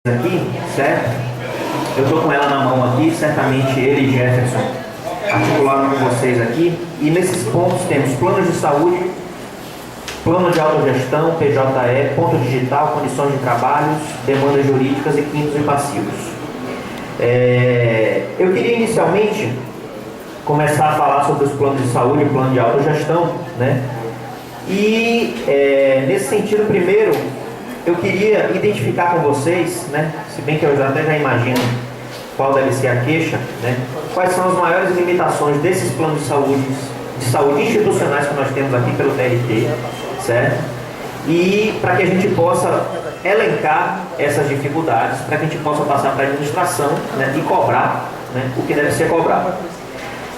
aqui, certo? Eu estou com ela na mão aqui, certamente ele e Jefferson articularam com vocês aqui. E nesses pontos temos planos de saúde, plano de autogestão, PJE, ponto digital, condições de trabalhos, demandas jurídicas e quintos e passivos. Eu queria inicialmente começar a falar sobre os planos de saúde e plano de autogestão, né? E nesse sentido, primeiro, eu queria identificar com vocês, né, se bem que eu até já imagino qual deve ser a queixa, né, quais são as maiores limitações desses planos de saúde institucionais que nós temos aqui pelo TRT, certo? E para que a gente possa elencar essas dificuldades, para que a gente possa passar para a administração, né, e cobrar, né, o que deve ser cobrado.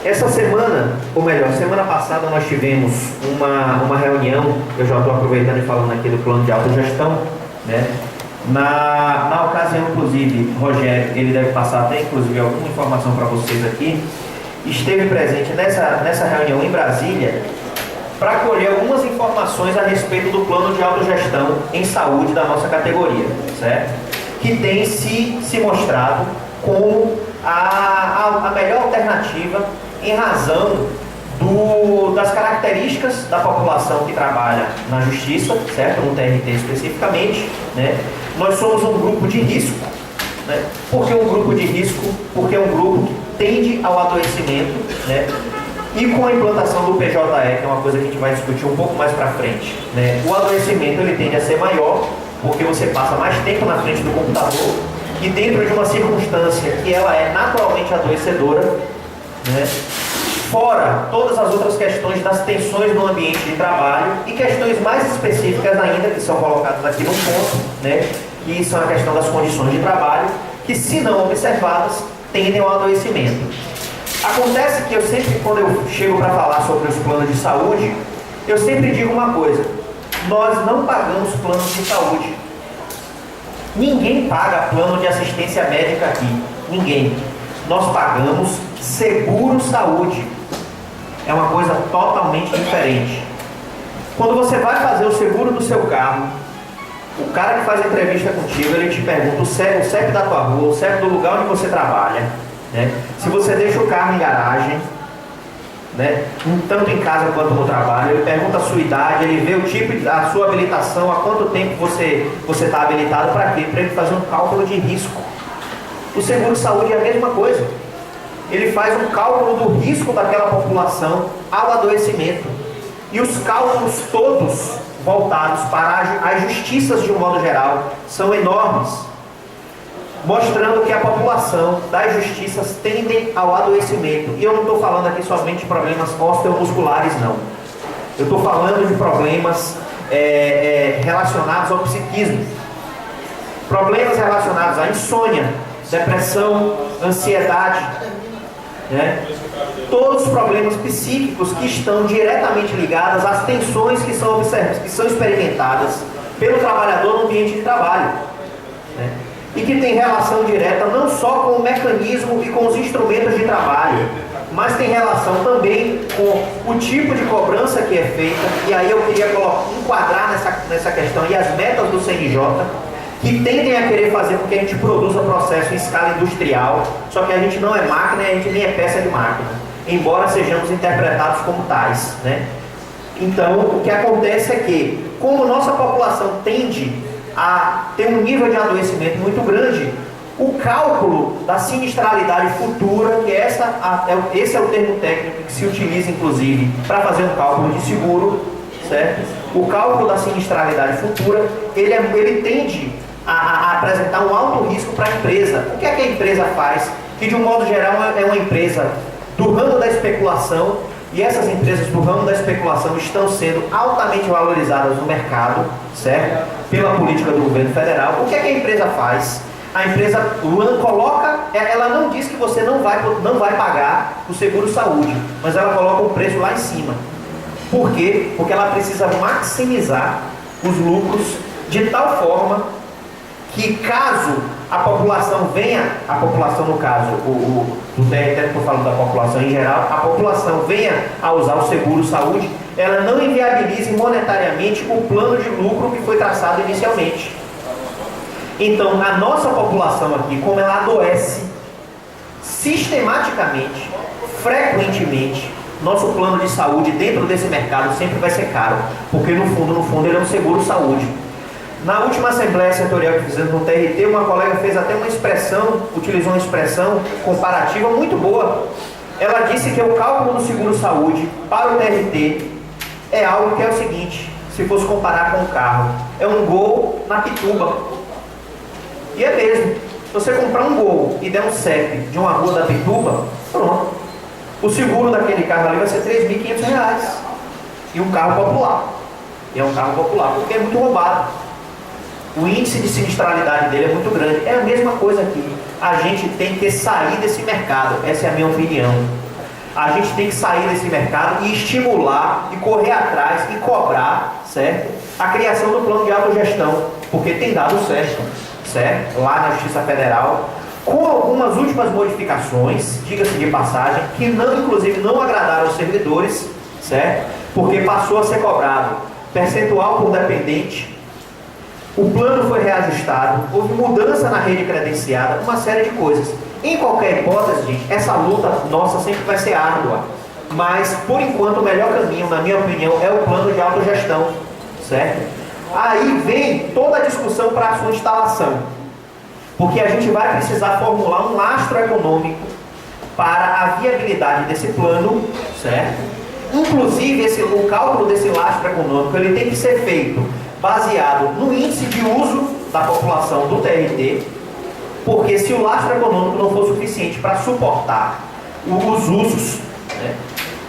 Essa semana, ou melhor, semana passada nós tivemos uma reunião, eu já estou aproveitando e falando aqui do plano de autogestão, né? Na ocasião, inclusive, Rogério, ele deve passar até inclusive alguma informação para vocês aqui, esteve presente nessa reunião em Brasília para colher algumas informações a respeito do plano de autogestão em saúde da nossa categoria, certo? Que tem se mostrado como a melhor alternativa em razão das características da população que trabalha na justiça, certo? No TRT especificamente, né? Nós somos um grupo de risco, né? Por que um grupo de risco? Porque é um grupo que tende ao adoecimento, né? E com a implantação do PJE, que é uma coisa que a gente vai discutir um pouco mais para frente, né? O adoecimento ele tende a ser maior, porque você passa mais tempo na frente do computador e dentro de uma circunstância que ela é naturalmente adoecedora, né? Fora todas as outras questões das tensões no ambiente de trabalho e questões mais específicas ainda, que são colocadas aqui no ponto, né? Que são a questão das condições de trabalho, que se não observadas, tendem ao adoecimento. Acontece que eu sempre, quando eu chego para falar sobre os planos de saúde, eu sempre digo uma coisa: nós não pagamos planos de saúde. Ninguém paga plano de assistência médica aqui. Ninguém. Nós pagamos seguro saúde. É uma coisa totalmente diferente. Quando você vai fazer o seguro do seu carro, o cara que faz a entrevista contigo, ele te pergunta o CEP da tua rua, o CEP do lugar onde você trabalha, né? Se você deixa o carro em garagem, né? Tanto em casa quanto no trabalho, ele pergunta a sua idade, ele vê o tipo da sua habilitação, há quanto tempo você está habilitado, para quê? Para ele fazer um cálculo de risco. O seguro de saúde é a mesma coisa. Ele faz um cálculo do risco daquela população ao adoecimento. E os cálculos todos voltados para as justiças de um modo geral são enormes, mostrando que a população das justiças tendem ao adoecimento. E eu não estou falando aqui somente de problemas osteomusculares, não. Eu estou falando de problemas relacionados ao psiquismo. Problemas relacionados à insônia, depressão, ansiedade, né? Todos os problemas psíquicos que estão diretamente ligados às tensões que são experimentadas pelo trabalhador no ambiente de trabalho, né? E que tem relação direta não só com o mecanismo e com os instrumentos de trabalho, mas tem relação também com o tipo de cobrança que é feita. E aí eu queria enquadrar nessa questão e as metas do CNJ, que tendem a querer fazer com que a gente produza processo em escala industrial, só que a gente não é máquina e a gente nem é peça de máquina, embora sejamos interpretados como tais, né? Então, o que acontece é que, como nossa população tende a ter um nível de adoecimento muito grande, o cálculo da sinistralidade futura, que esse é o termo técnico que se utiliza, inclusive, para fazer um cálculo de seguro, certo? O cálculo da sinistralidade futura, ele tende a apresentar um alto risco para a empresa. O que é que a empresa faz? Que de um modo geral é uma empresa do ramo da especulação, e essas empresas do ramo da especulação estão sendo altamente valorizadas no mercado, certo? Pela política do governo federal. O que é que a empresa faz? A empresa coloca, ela não diz que você não vai pagar o seguro saúde, mas ela coloca o preço lá em cima. Por quê? Porque ela precisa maximizar os lucros de tal forma que, caso a população no caso, do TRT, estou falando da população em geral, a população venha a usar o seguro saúde, ela não inviabilize monetariamente o plano de lucro que foi traçado inicialmente. Então, a nossa população aqui, como ela adoece sistematicamente, frequentemente, nosso plano de saúde dentro desse mercado sempre vai ser caro, porque no fundo ele é um seguro saúde. Na última assembleia setorial que fizemos no TRT, uma colega fez até uma expressão, utilizou uma expressão comparativa muito boa. Ela disse que o cálculo do seguro saúde para o TRT é algo que é o seguinte: se fosse comparar com o carro, é um Gol na Pituba. E é mesmo. Se você comprar um Gol e der um CEP de uma rua da Pituba, pronto. O seguro daquele carro ali vai ser R$ 3.500. E um carro popular. E é um carro popular porque é muito roubado. O índice de sinistralidade dele é muito grande. É a mesma coisa aqui. A gente tem que sair desse mercado. Essa é a minha opinião. A gente tem que sair desse mercado e estimular, e correr atrás, e cobrar, certo? A criação do plano de autogestão, porque tem dado certo, certo? Lá na Justiça Federal, com algumas últimas modificações, diga-se de passagem, que inclusive não agradaram os servidores, certo? Porque passou a ser cobrado percentual por dependente, o plano foi reajustado, houve mudança na rede credenciada, uma série de coisas. Em qualquer hipótese, gente, essa luta nossa sempre vai ser árdua, mas por enquanto o melhor caminho, na minha opinião, é o plano de autogestão, certo? Aí vem toda a discussão para a sua instalação, porque a gente vai precisar formular um lastro econômico para a viabilidade desse plano, certo? Inclusive, o cálculo desse lastro econômico, ele tem que ser feito baseado no índice de uso da população do TRT, porque se o lastro econômico não for suficiente para suportar os usos, né,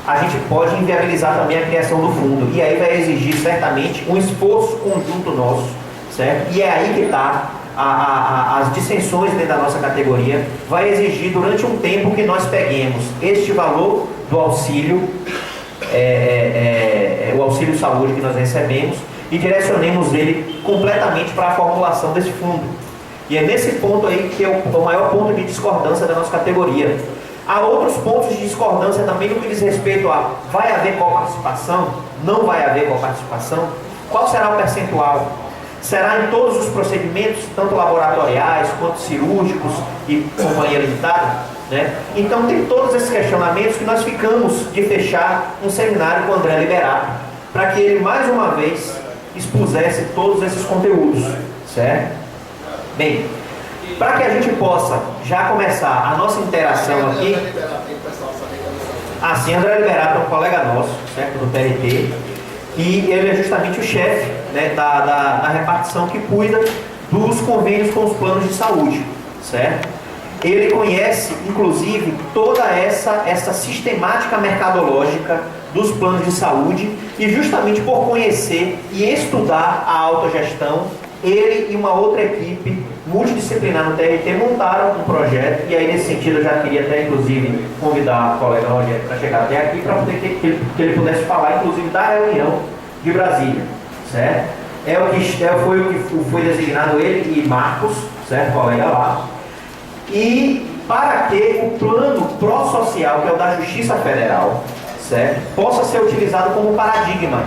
a gente pode inviabilizar também a criação do fundo, e aí vai exigir certamente um esforço conjunto nosso, certo? E é aí que está as dissensões dentro da nossa categoria. Vai exigir durante um tempo que nós peguemos este valor do auxílio, o auxílio saúde que nós recebemos, e direcionemos ele completamente para a formulação desse fundo. E é nesse ponto aí que é o maior ponto de discordância da nossa categoria. Há outros pontos de discordância também no que diz respeito a: vai haver coparticipação? Não vai haver coparticipação? Qual será o percentual? Será em todos os procedimentos, tanto laboratoriais quanto cirúrgicos e companhia limitada? Né? Então tem todos esses questionamentos que nós ficamos de fechar um seminário com o André Liberato, para que ele mais uma vez expusesse todos esses conteúdos, certo? Bem, para que a gente possa já começar a nossa interação aqui, assim, André Liberato é um colega nosso, certo, do TRT, e ele é justamente o chefe, né, da repartição que cuida dos convênios com os planos de saúde, certo? Ele conhece, inclusive, toda essa sistemática mercadológica dos planos de saúde, e justamente por conhecer e estudar a autogestão, ele e uma outra equipe multidisciplinar no TRT montaram um projeto. E aí, nesse sentido, eu já queria até, inclusive, convidar o colega Rogério para chegar até aqui, para poder que ele pudesse falar, inclusive, da reunião de Brasília, certo? Foi o que foi designado ele e Marcos, certo, colega lá, e para que o plano pró-social, que é o da Justiça Federal, certo, possa ser utilizado como paradigma.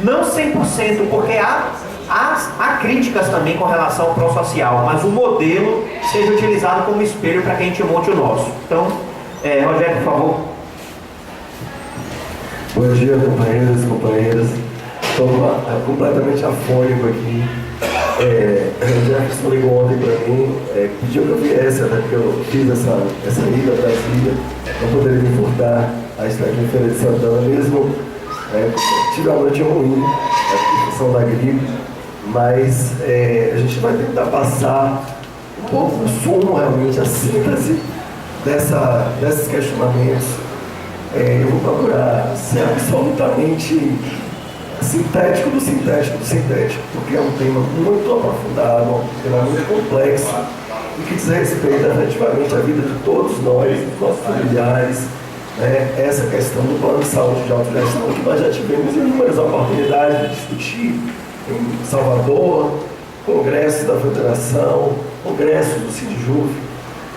Não 100%, porque há críticas também com relação ao pró-social, mas o modelo seja utilizado como espelho para que a gente monte o nosso. Então, Rogério, por favor. Bom dia, companheiros e companheiras. Estou completamente afônico aqui. O Jefferson ligou ontem para mim, pediu que eu viesse, até porque eu fiz essa ida a Brasília, não poderia me furtar a estar aqui em Feira de Santana mesmo. Tive uma noite ruim, a questão da gripe, mas a gente vai tentar passar um pouco do sumo, realmente, a síntese desses questionamentos. Eu vou procurar ser absolutamente sintético do sintético, porque é um tema muito aprofundado, um tema muito complexo, e que diz respeito efetivamente à vida de todos nós, dos nossos familiares, né? Essa questão do plano de saúde de autogestão, que nós já tivemos inúmeras oportunidades de discutir em Salvador, congressos da Federação, congressos do Sindijuv,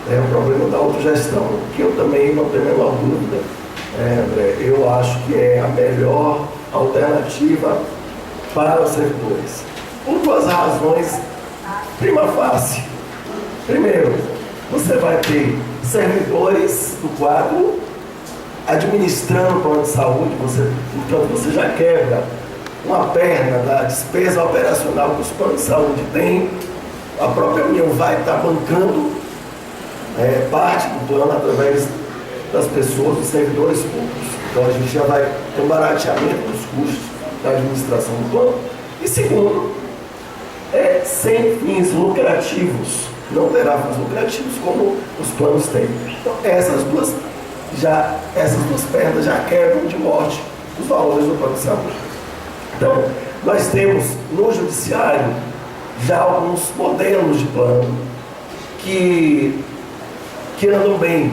o problema da autogestão, que eu também não tenho a menor dúvida, André, eu acho que é a melhor alternativa para os servidores, por duas razões Prima facie. Primeiro, você vai ter servidores do quadro administrando o plano de saúde, portanto você já quebra uma perna da despesa operacional que os planos de saúde têm. A própria União vai estar bancando parte do plano através das pessoas, dos servidores públicos. Então a gente já vai ter um barateamento dos custos da administração do plano. E segundo, sem fins lucrativos, não terá fins lucrativos como os planos têm. Então essas duas pernas já quebram de morte os valores do plano de saúde. Então, nós temos no judiciário já alguns modelos de plano que andam bem.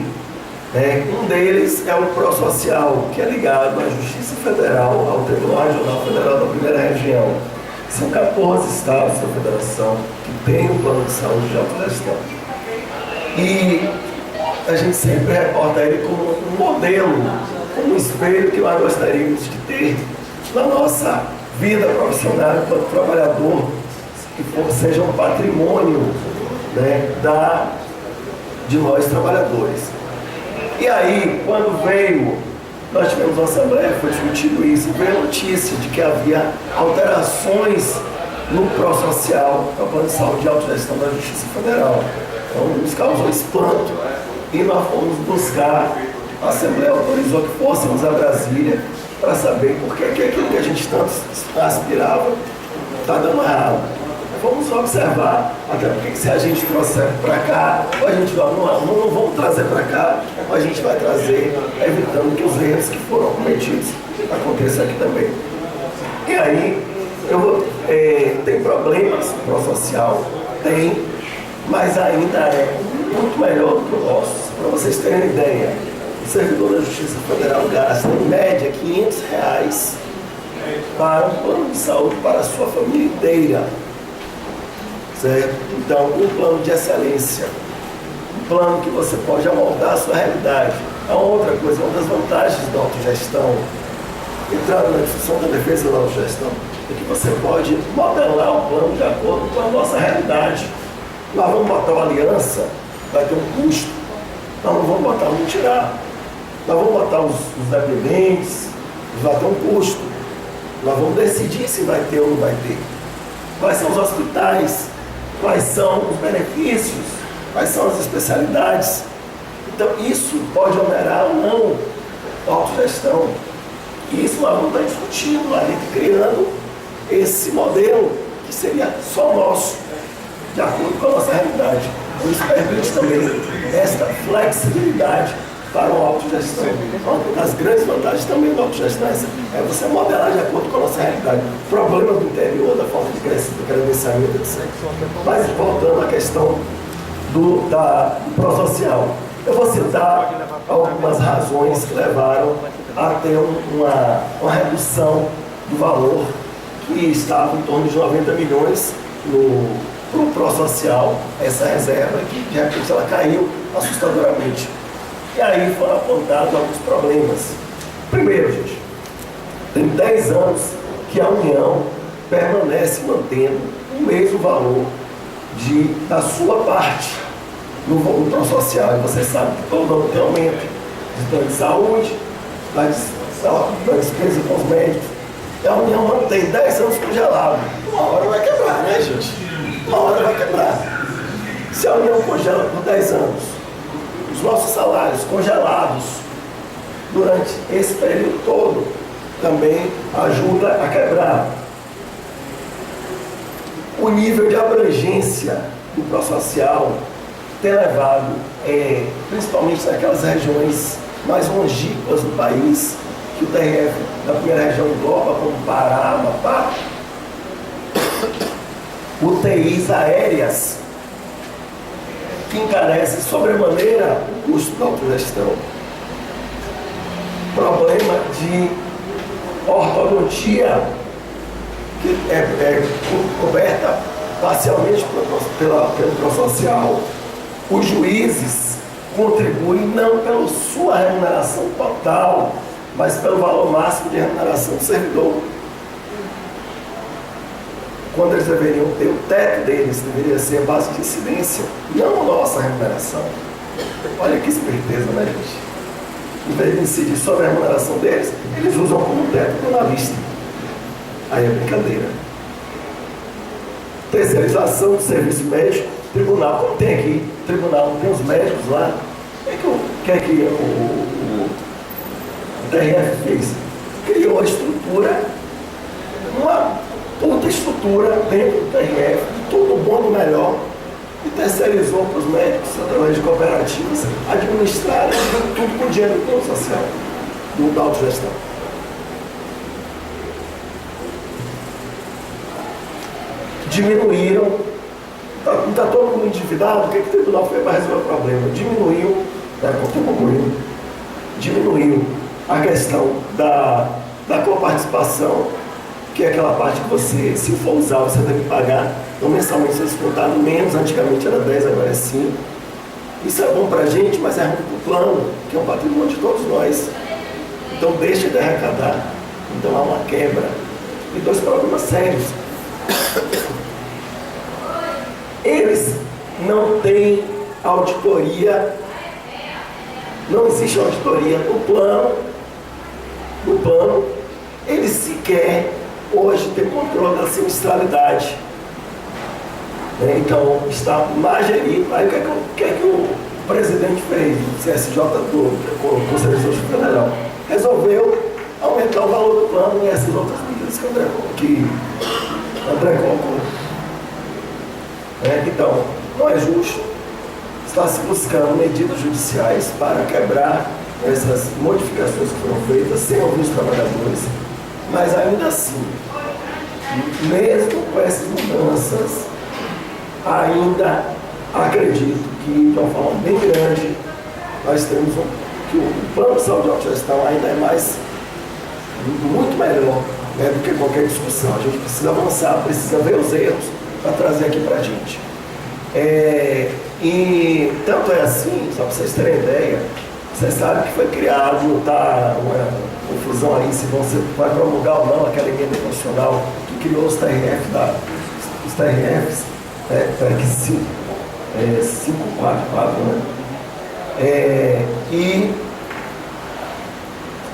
Um deles é o ProSocial, que é ligado à Justiça Federal, ao Tribunal Regional Federal da Primeira Região. São 14 estados da federação que têm um plano de saúde de autogestão. E a gente sempre reporta ele como um modelo, como um espelho que nós gostaríamos de ter na nossa vida profissional enquanto trabalhador, que seja um patrimônio de nós trabalhadores. E aí, quando nós tivemos uma assembleia, foi discutido isso, veio a notícia de que havia alterações no ProSocial, que é o Plano de Saúde de Autogestão da Justiça Federal. Então, nos causou espanto e nós fomos buscar, a Assembleia autorizou que fôssemos a Brasília para saber por que aquilo que a gente tanto aspirava está dando errado. Vamos observar, até porque se a gente trouxer para cá, ou a gente não vamos trazer para cá, ou a gente vai trazer, evitando que os erros que foram cometidos aconteçam aqui também. E aí, tem problemas no ProSocial? Tem, mas ainda é muito melhor do que o nosso. Para vocês terem uma ideia, o servidor da Justiça Federal gasta, em média, R$500 para um plano de saúde para a sua família inteira. Certo? Então, um plano de excelência, um plano que você pode amoldar a sua realidade. A outra coisa, uma das vantagens da autogestão, entrando na discussão da defesa da autogestão, é que você pode modelar o plano de acordo com a nossa realidade. Nós vamos botar uma aliança, vai ter um custo, nós não vamos botar um tirar, nós vamos botar os dependentes, vai ter um custo, nós vamos decidir se vai ter ou não vai ter. Quais são os hospitais? Quais são os benefícios, quais são as especialidades. Então, isso pode onerar ou não a autogestão. E isso nós vamos estar discutindo ali, criando esse modelo que seria só nosso, de acordo com a nossa realidade. Então, isso permite também esta flexibilidade para uma autogestão. Uma das grandes vantagens também da autogestão é você modelar de acordo com a nossa realidade. Problemas do interior, da falta de credenciamento, etc. Mas voltando à questão do ProSocial. Eu vou citar algumas razões que levaram a ter uma redução do valor que estava em torno de 90 milhões para o ProSocial, essa reserva que de repente ela caiu assustadoramente. E aí foram apontados alguns problemas. Primeiro, gente, tem 10 anos que a União permanece mantendo o mesmo valor da sua parte no ProSocial. E você sabe que todo ano tem aumento de plano de saúde, da despesa com os médicos. E a União mantém 10 anos congelado. Uma hora vai quebrar, né, gente? Uma hora vai quebrar. Se a União congela por 10 anos, os nossos salários congelados durante esse período todo também ajuda a quebrar. O nível de abrangência do ProSocial tem levado, principalmente naquelas regiões mais longínquas do país, que o TRF da primeira região engloba, como Pará, Amapá, UTIs aéreas, que encarece sobremaneira o custo da autogestão. Problema de ortodontia, que é coberta parcialmente pelo ProSocial. Os juízes contribuem não pela sua remuneração total, mas pelo valor máximo de remuneração do servidor. quando eles deveriam ter, o teto deles deveria ser a base de incidência, não a nossa remuneração. Olha que esperteza, né, gente? Em vez de incidir sobre a remuneração deles, eles usam como teto do analista. Aí é brincadeira. Terceirização do serviço médico, tribunal, como tem aqui, tribunal, tem os médicos lá. O que é que o TRF fez? Criou a estrutura, uma puta estrutura dentro do TRF, tudo bom do melhor, e terceirizou para os médicos, através de cooperativas, administrarem tudo com dinheiro do plano social, da autogestão. Diminuíram, está todo mundo endividado, o que o tribunal fez para resolver o problema? Diminuiu a questão da coparticipação, que é aquela parte que você, se for usar, você tem que pagar. Então, mensalmente, você descontado menos, antigamente era 10, agora é 5. Isso é bom para a gente, mas é ruim para o plano, que é um patrimônio de todos nós. Então, deixa de arrecadar. Então, há uma quebra. E dois problemas sérios. Eles não têm auditoria, não existe auditoria do plano, eles sequer hoje têm controle da sinistralidade. Então, está magerido. Aí o que é que o presidente fez, o CSJ do Conselho Federal? Resolveu aumentar o valor do plano e essas outras medidas que André colocou. Então, não é justo, está se buscando medidas judiciais para quebrar essas modificações que foram feitas sem ouvir os trabalhadores, mas ainda assim, mesmo com essas mudanças, ainda acredito que, de uma forma bem grande, nós temos que o plano de saúde de autogestão ainda é muito melhor, né, do que qualquer discussão. A gente precisa avançar, precisa ver os erros para trazer aqui para a gente. E tanto é assim, só para vocês terem ideia, vocês sabem que foi criado, está uma confusão aí se você vai promulgar ou não aquela emenda constitucional que criou os TRFs, que 544, né? E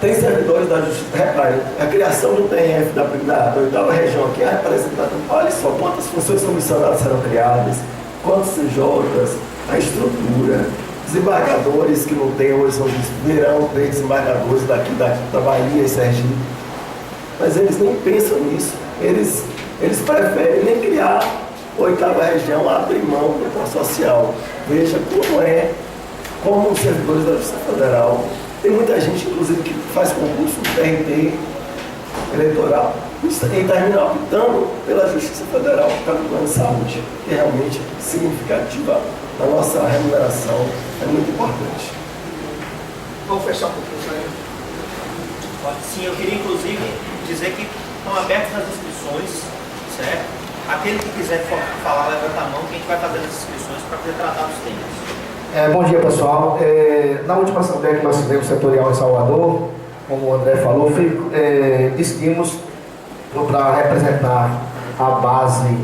tem servidores da justiça. Repare, a criação do TRF da 8ª região aqui é representada. Olha só quantas funções comissionadas serão criadas, quantos CJs, a estrutura, desembargadores que não tem hoje, virão ter desembargadores daqui da Bahia e Sergipe. Mas eles nem pensam nisso. Eles preferem nem criar 8ª região, abrir mão do plano social. Veja como os servidores da Justiça Federal. Tem muita gente, inclusive, que faz concurso do TRT eleitoral e termina optando pela Justiça Federal por causa do plano de saúde, que é realmente significativa na nossa remuneração, é muito importante. Vamos fechar um pouquinho isso aí. Sim, eu queria inclusive dizer que estão abertas as inscrições, certo? Aquele que quiser falar, levanta a mão, que a gente vai fazer as inscrições para poder tratar dos temas. Bom dia, pessoal. Na última assembleia que nós fizemos setorial em Salvador, como o André falou, decidimos para representar a base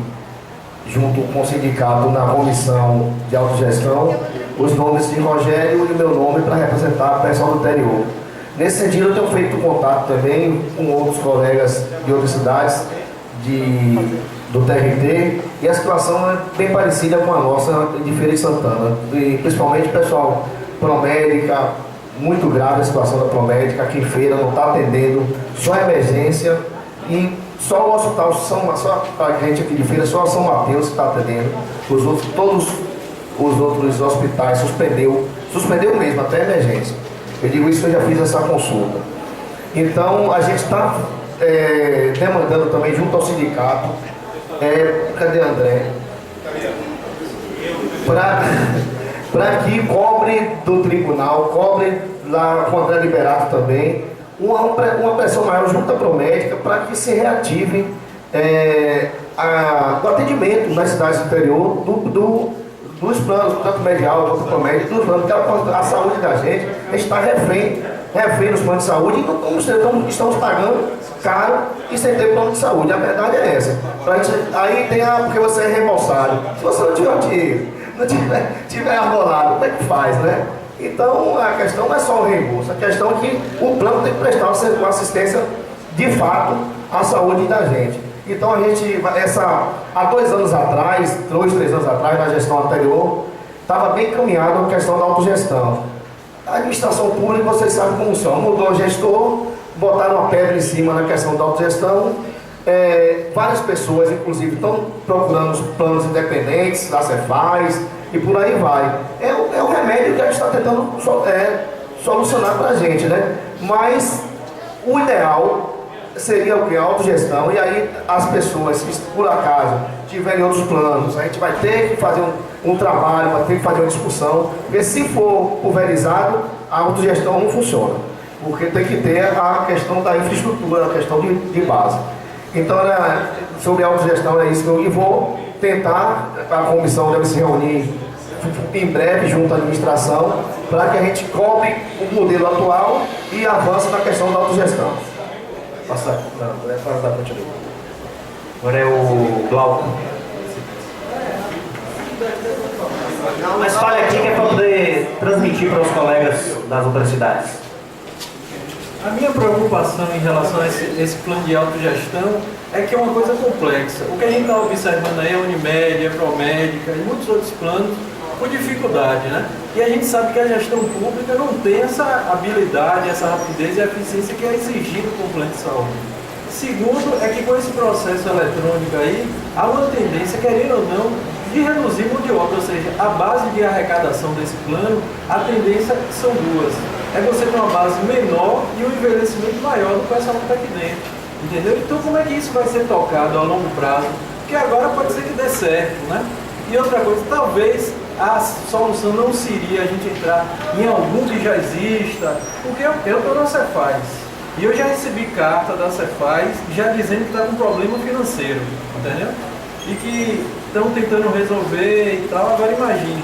junto com o sindicato na comissão de autogestão, os nomes de Rogério e o meu nome para representar o pessoal do interior. Nesse sentido, eu tenho feito contato também com outros colegas de outras cidades do TRT, e a situação é bem parecida com a nossa de Feira de Santana, e principalmente o pessoal Promédica, muito grave a situação da Promédica, aqui em Feira não está atendendo, só emergência, e só o hospital, só a gente aqui de Feira, só São Mateus está atendendo, todos os outros hospitais suspendeu mesmo, até emergência. Eu digo isso que eu já fiz essa consulta. Então, a gente está demandando também junto ao sindicato, cadê André? Para que cobre do tribunal, cobre lá com o André Liberato também, uma pressão maior junto à Promédica para que se reative o atendimento nas cidades do interior dos planos, tanto medial quanto Promédica, dos planos, porque a saúde da gente está refém nos planos de saúde e não estamos pagando caro e sem ter plano de saúde. A verdade é essa. Aí tem porque você é reembolsado. Se você não tiver dinheiro, não tiver arbolado, como é que faz, né? Então a questão não é só o reembolso, a questão é que o plano tem que prestar uma assistência de fato à saúde da gente. Então a gente, há 2 anos atrás, 2, 3 anos atrás, na gestão anterior, estava bem encaminhada a questão da autogestão. A administração pública, vocês sabem como são, mudou o gestor, botaram uma pedra em cima na questão da autogestão. Várias pessoas, inclusive, estão procurando os planos independentes, da Cefaz, e por aí vai. É o remédio que a gente está tentando solucionar para a gente, né? Mas o ideal seria o que? A autogestão, e aí as pessoas, se por acaso tiverem outros planos, a gente vai ter que fazer um trabalho, vai ter que fazer uma discussão, porque se for pulverizado, a autogestão não funciona, porque tem que ter a questão da infraestrutura, a questão de base. Então, sobre a autogestão é isso que eu vou tentar, a comissão deve se reunir em breve junto à administração, para que a gente cobre o modelo atual e avance na questão da autogestão. Agora é o Glauco. Não, mas fale aqui que é para poder transmitir para os colegas das outras cidades. A minha preocupação em relação a esse plano de autogestão é que é uma coisa complexa. O que a gente está observando aí é a Unimed, a Promédica e muitos outros planos com dificuldade, né? E a gente sabe que a gestão pública não tem essa habilidade, essa rapidez e eficiência que é exigido por um plano de saúde. Segundo, é que com esse processo eletrônico aí, há uma tendência, querendo ou não, de reduzir mão de obra, ou seja, a base de arrecadação desse plano, a tendência são duas. É você ter uma base menor e um envelhecimento maior do pessoal que está aqui dentro, entendeu? Então como é que isso vai ser tocado a longo prazo? Porque agora pode ser que dê certo, né? E outra coisa, talvez a solução não seria a gente entrar em algum que já exista, porque eu estou na Cefaz, e eu já recebi carta da Cefaz já dizendo que está com problema financeiro, entendeu? E que estão tentando resolver e tal. Agora imagine,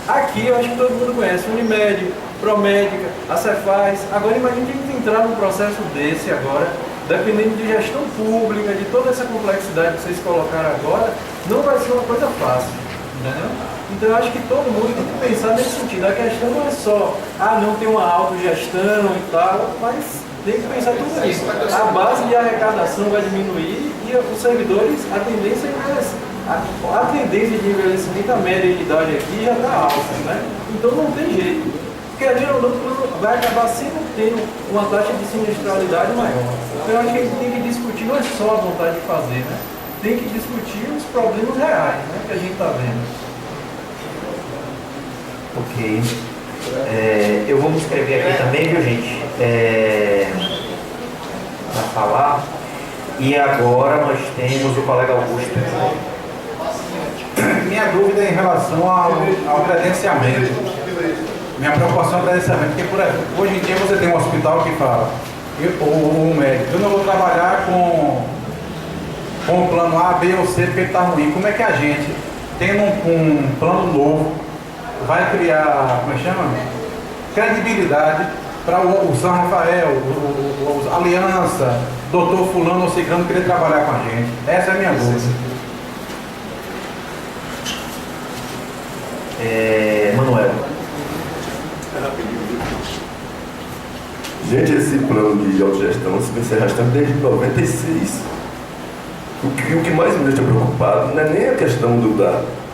aqui eu acho que todo mundo conhece Unimed, Promédica, a Cefaz. Agora imagine que a gente entrar num processo desse agora, dependendo de gestão pública, de toda essa complexidade que vocês colocaram agora, não vai ser uma coisa fácil, entendeu? Então eu acho que todo mundo tem que pensar nesse sentido. A questão não é só, não tem uma autogestão e tal, mas tem que pensar tudo isso. A base de arrecadação vai diminuir e os servidores, a tendência de envelhecimento, a média de idade aqui já está alta, né? Então não tem jeito. Querendo ou não, vai acabar sempre tendo uma taxa de sinistralidade maior. Então eu acho que a gente tem que discutir, não é só a vontade de fazer, né? Tem que discutir os problemas reais, né, que a gente está vendo. Ok. Eu vou me inscrever aqui também, viu, gente? Para falar. E agora nós temos o colega Augusto. Minha dúvida é em relação ao credenciamento. Minha preocupação é o credenciamento, porque, por exemplo, hoje em dia você tem um hospital que fala, o médico, eu não vou trabalhar com o plano A, B ou C porque ele está ruim. Como é que a gente, tendo um plano novo, vai criar, como é que chama? Credibilidade para o São Rafael, a Aliança, doutor fulano ou ciclano querer trabalhar com a gente? Essa é a minha dúvida. Manuel. Gente, esse plano de autogestão se vem se arrastando desde 96. O que mais me deixa preocupado não é nem a questão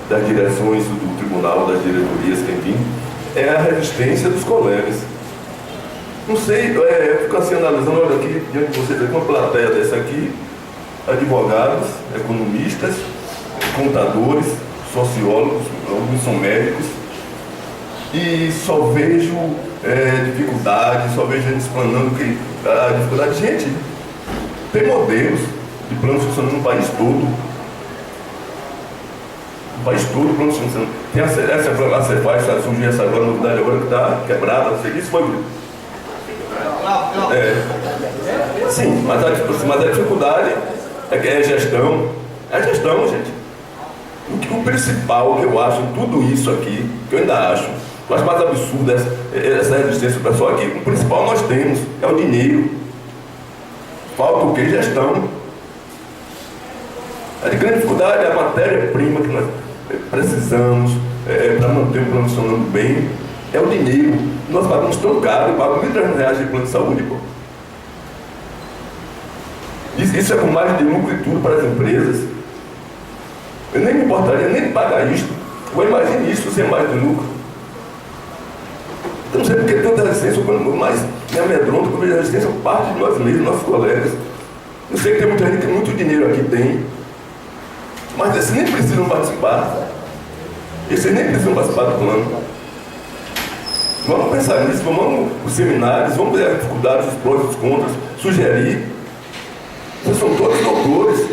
das direções do tribunal, das diretorias, enfim, é a resistência dos colegas. Não sei, eu fico assim analisando, olha aqui, diante de vocês, uma plateia dessa aqui, advogados, economistas, contadores, sociólogos, alguns são médicos, e só vejo dificuldade, só vejo gente explanando que a dificuldade. Gente, tem modelos de planos funcionando no país todo. No país todo, planos funcionando. Tem a Cefaz, surgiu essa agora, novidade agora que está quebrada, não sei o que, isso foi. Sim, mas a dificuldade é gestão. É gestão, gente. O principal que eu acho em tudo isso aqui, que eu ainda acho, mas mais absurdo essa resistência do pessoal aqui, o principal nós temos é o dinheiro. Falta o que? Gestão. A grande dificuldade é a matéria-prima que nós precisamos para manter o plano funcionando bem, é o dinheiro. Nós pagamos tão caro, pagamos R$1.300 de plano de saúde, pô. Isso é com margem de lucro e tudo para as empresas. Eu nem me importaria nem de pagar isto. Ou imagine isso sem margem de lucro. Eu não sei porque tanta resistência, o mais me amedronta quando eu vejo a resistência parte de nós mesmos, nossos colegas. Eu sei que tem muita gente que muito dinheiro aqui tem, mas esses nem precisam participar. Esses nem precisam participar do plano. Vamos pensar nisso, vamos os seminários, vamos ver as dificuldades, os prós e os contras, sugerir. Vocês são todos doutores.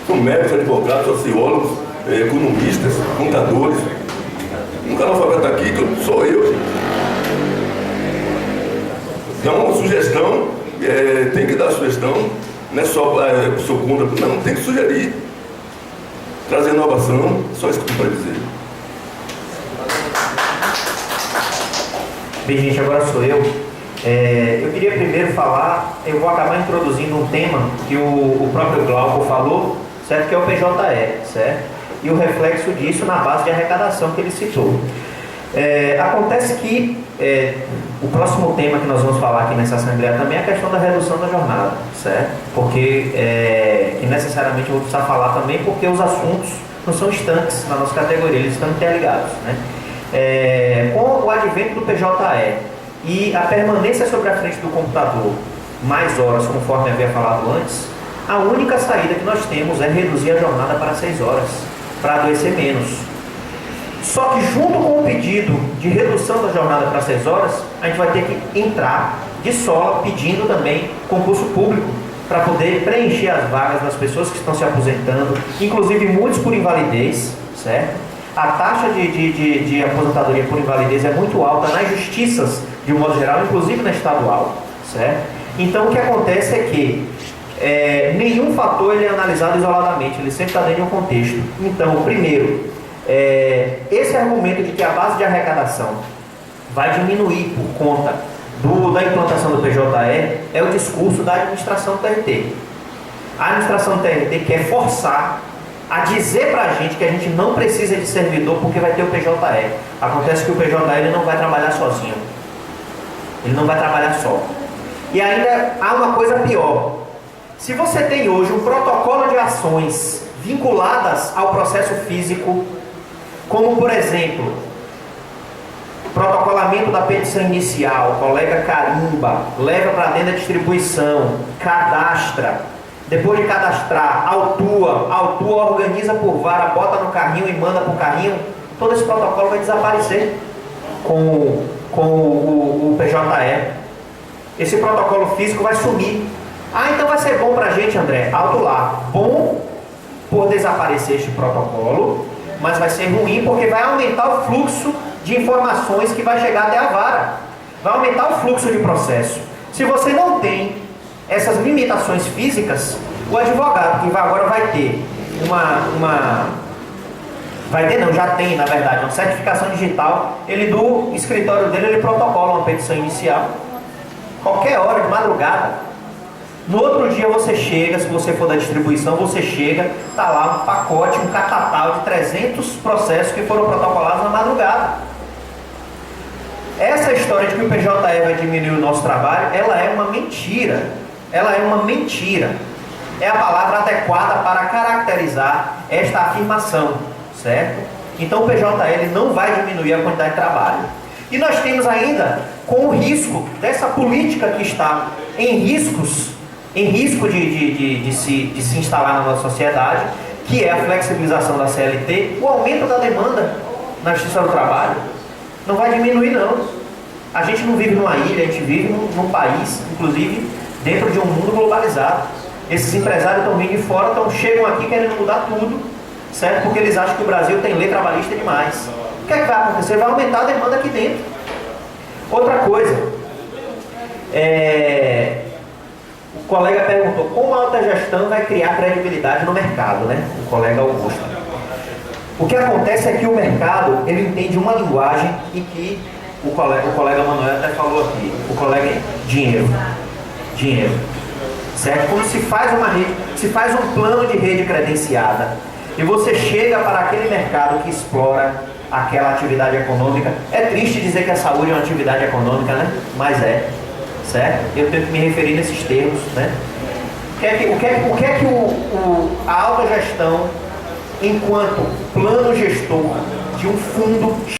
São médicos, advogados, sociólogos, economistas, contadores. Nunca analfabeta aqui, que sou eu, gente. Então, sugestão, tem que dar sugestão, não é só sou contra, não, tem que sugerir. Trazer inovação, só isso que eu tenho para dizer. Bem, gente, agora sou eu. Eu queria primeiro falar, eu vou acabar introduzindo um tema que o próprio Glauco falou, certo? Que é o PJE, certo? E o reflexo disso na base de arrecadação que ele citou. Acontece que o próximo tema que nós vamos falar aqui nessa Assembleia também é a questão da redução da jornada, certo? Porque que necessariamente eu vou precisar falar também porque os assuntos não são estanques na nossa categoria, eles estão interligados, né? Com o advento do PJE e a permanência sobre a frente do computador mais horas, conforme havia falado antes, a única saída que nós temos é reduzir a jornada para 6 horas, para adoecer menos. Só que junto com o pedido de redução da jornada para 6 horas, a gente vai ter que entrar de sola pedindo também concurso público para poder preencher as vagas das pessoas que estão se aposentando, inclusive muitos por invalidez, certo? A taxa de aposentadoria por invalidez é muito alta nas justiças, de um modo geral, inclusive na estadual, certo? Então o que acontece é que nenhum fator ele é analisado isoladamente, ele sempre está dentro de um contexto. Então, primeiro, esse argumento de que a base de arrecadação vai diminuir por conta da implantação do PJE é o discurso da administração do TRT. A administração do TRT quer forçar a dizer para a gente que a gente não precisa de servidor porque vai ter o PJE. Acontece que o PJE ele não vai trabalhar sozinho, ele não vai trabalhar só. E ainda há uma coisa pior. Se você tem hoje um protocolo de ações vinculadas ao processo físico, como por exemplo, protocolamento da petição inicial, o colega carimba, leva para dentro da distribuição, cadastra, depois de cadastrar, autua organiza por vara, bota no carrinho e manda para o carrinho, todo esse protocolo vai desaparecer com o PJE. Esse protocolo físico vai sumir. Então vai ser bom para a gente, André, alto lá. Bom por desaparecer este protocolo, mas vai ser ruim porque vai aumentar o fluxo de informações que vai chegar até a vara. Vai aumentar o fluxo de processo. Se você não tem essas limitações físicas, o advogado que agora vai ter já tem, na verdade, uma certificação digital, ele do escritório dele, ele protocola uma petição inicial, qualquer hora, de madrugada. No outro dia você chega, se você for da distribuição, você chega, está lá um pacote, um catatal de 300 processos que foram protocolados na madrugada. Essa história de que o PJE vai diminuir o nosso trabalho, ela é uma mentira. Ela é uma mentira. É a palavra adequada para caracterizar esta afirmação, certo? Então o PJE ele não vai diminuir a quantidade de trabalho. E nós temos ainda, com o risco dessa política que está em risco de se instalar na nossa sociedade, que é a flexibilização da CLT, o aumento da demanda na Justiça do Trabalho, não vai diminuir não. A gente não vive numa ilha, a gente vive num país, inclusive, dentro de um mundo globalizado. Esses empresários estão vindo de fora, chegam aqui querendo mudar tudo, certo? Porque eles acham que o Brasil tem lei trabalhista demais. O que é que vai acontecer? Vai aumentar a demanda aqui dentro. Outra coisa, o colega perguntou como a alta gestão vai criar credibilidade no mercado, né? O colega Augusto. O que acontece é que o mercado, ele entende uma linguagem e que o colega Manuel até falou aqui, o colega dinheiro. dinheiro, certo? Quando se faz uma rede, se faz um plano de rede credenciada e você chega para aquele mercado que explora aquela atividade econômica, é triste dizer que a saúde é uma atividade econômica, né? Mas é, certo? Eu tenho que me referir nesses termos, né? O que é que a autogestão, enquanto plano gestor de um fundo